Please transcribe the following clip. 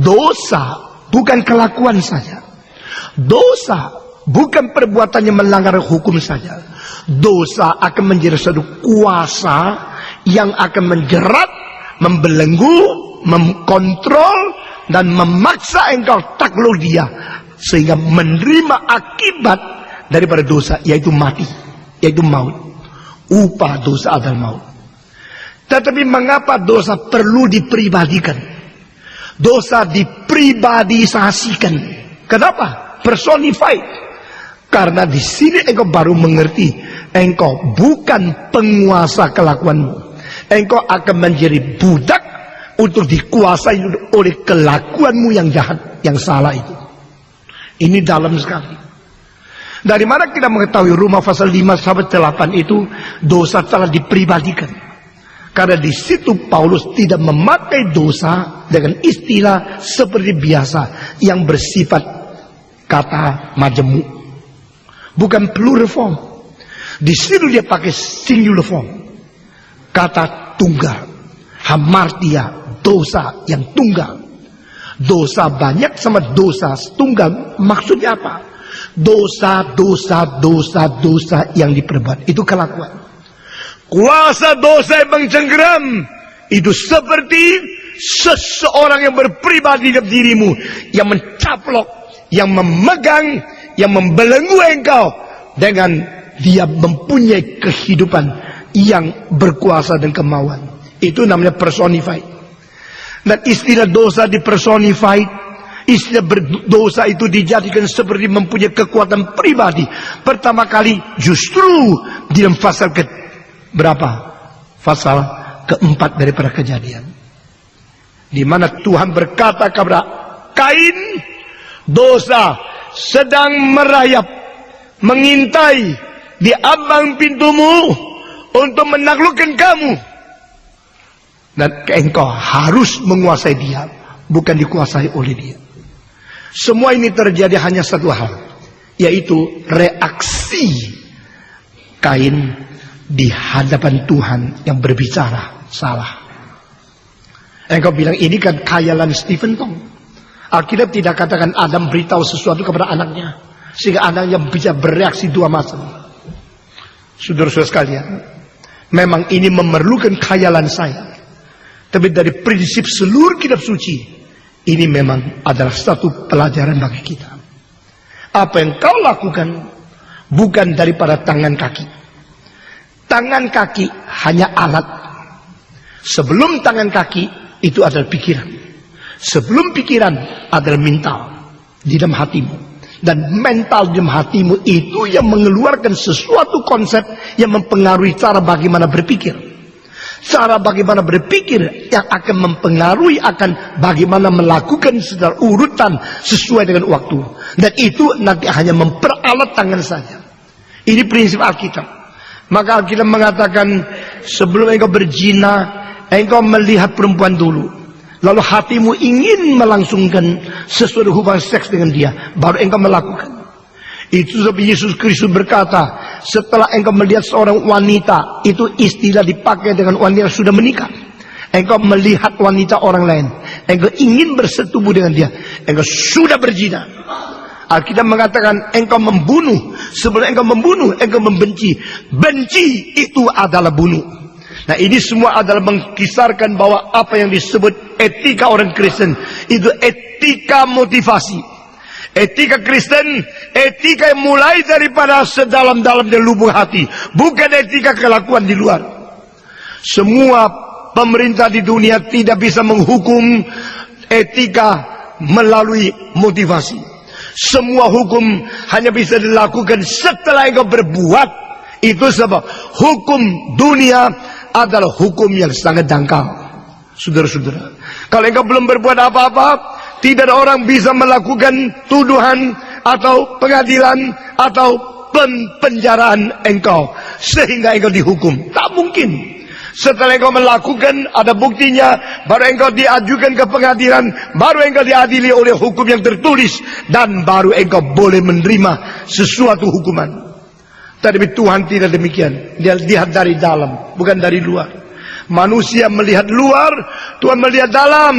Dosa bukan kelakuan saja. Dosa bukan perbuatannya melanggar hukum saja. Dosa akan menjadi satu kuasa yang akan menjerat, membelenggu, mengkontrol, dan memaksa engkau takluk dia, sehingga menerima akibat daripada dosa, yaitu mati, yaitu maut. Upah dosa adalah maut. Tetapi mengapa dosa perlu dipribadikan? Dosa dipribadisasikan. Kenapa? Personified. Karena di sini engkau baru mengerti, engkau bukan penguasa kelakuanmu. Engkau akan menjadi budak untuk dikuasai oleh kelakuanmu yang jahat, yang salah itu. Ini dalam sekali. Dari mana kita mengetahui Roma pasal 5 sampai 8 itu dosa telah dipribadikan? Karena di situ Paulus tidak memakai dosa dengan istilah seperti biasa yang bersifat kata majemuk, bukan plural form. Di situ dia pakai singular form, kata tunggal, hamartia, dosa yang tunggal. Dosa banyak sama dosa tunggal, maksudnya apa? Dosa yang diperbuat itu kelakuan. Kuasa dosa yang mencengkeram itu seperti seseorang yang berpribadi dalam dirimu, yang mencaplok, yang memegang, yang membelenggu engkau dengan dia mempunyai kehidupan yang berkuasa dan kemauan. Itu namanya personified. Dan istilah dosa dipersonified, istilah berdosa itu dijadikan seperti mempunyai kekuatan pribadi. Pertama kali justru di dalam pasal berapa? Pasal keempat daripada Kejadian, di mana Tuhan berkata kepada Kain, dosa sedang merayap, mengintai di ambang pintumu untuk menaklukkan kamu, dan engkau harus menguasai dia, bukan dikuasai oleh dia. Semua ini terjadi hanya satu hal, yaitu reaksi Kain di hadapan Tuhan yang berbicara salah. Engkau bilang ini kan khayalan Stephen Tong. Alkitab tidak katakan Adam beritahu sesuatu kepada anaknya sehingga anaknya bisa bereaksi dua macam. Saudara-saudara sekalian, memang ini memerlukan khayalan saya, tapi dari prinsip seluruh kitab suci ini memang adalah satu pelajaran bagi kita. Apa yang kau lakukan bukan daripada tangan kaki. Tangan kaki hanya alat. Sebelum tangan kaki itu adalah pikiran. Sebelum pikiran adalah mental di dalam hatimu. Dan mental di dalam hatimu itu yang mengeluarkan sesuatu konsep yang mempengaruhi cara bagaimana berpikir. Cara bagaimana berpikir yang akan mempengaruhi akan bagaimana melakukan secara urutan sesuai dengan waktu. Dan itu nanti hanya memperalat tangan saja. Ini prinsip Alkitab. Maka Alkitab mengatakan sebelum engkau berzina, engkau melihat perempuan dulu, lalu hatimu ingin melangsungkan sesuatu hubungan seks dengan dia, baru engkau melakukan. Itu sebab Yesus Kristus berkata, setelah engkau melihat seorang wanita, itu istilah dipakai dengan wanita yang sudah menikah. Engkau melihat wanita orang lain, engkau ingin bersetubuh dengan dia, engkau sudah berzina. Alkitab mengatakan engkau membunuh. Sebelum engkau membunuh, engkau membenci. Benci itu adalah bunuh. Nah, ini semua adalah mengkisarkan bahwa apa yang disebut etika orang Kristen itu etika motivasi. Etika Kristen, etika yang mulai daripada sedalam-dalam dan lubuk hati, bukan etika kelakuan di luar. Semua pemerintah di dunia tidak bisa menghukum etika melalui motivasi. Semua hukum hanya bisa dilakukan setelah engkau berbuat. Itu sebab hukum dunia adalah hukum yang sangat dangkal. Saudara-saudara, kalau engkau belum berbuat apa-apa, tidak ada orang bisa melakukan tuduhan atau pengadilan atau penjaraan engkau sehingga engkau dihukum. Tak mungkin. Setelah engkau melakukan, ada buktinya, baru engkau diajukan ke pengadilan, baru engkau diadili oleh hukum yang tertulis, dan baru engkau boleh menerima sesuatu hukuman. Tapi Tuhan tidak demikian. Dia lihat dari dalam, bukan dari luar. Manusia melihat luar, Tuhan melihat dalam.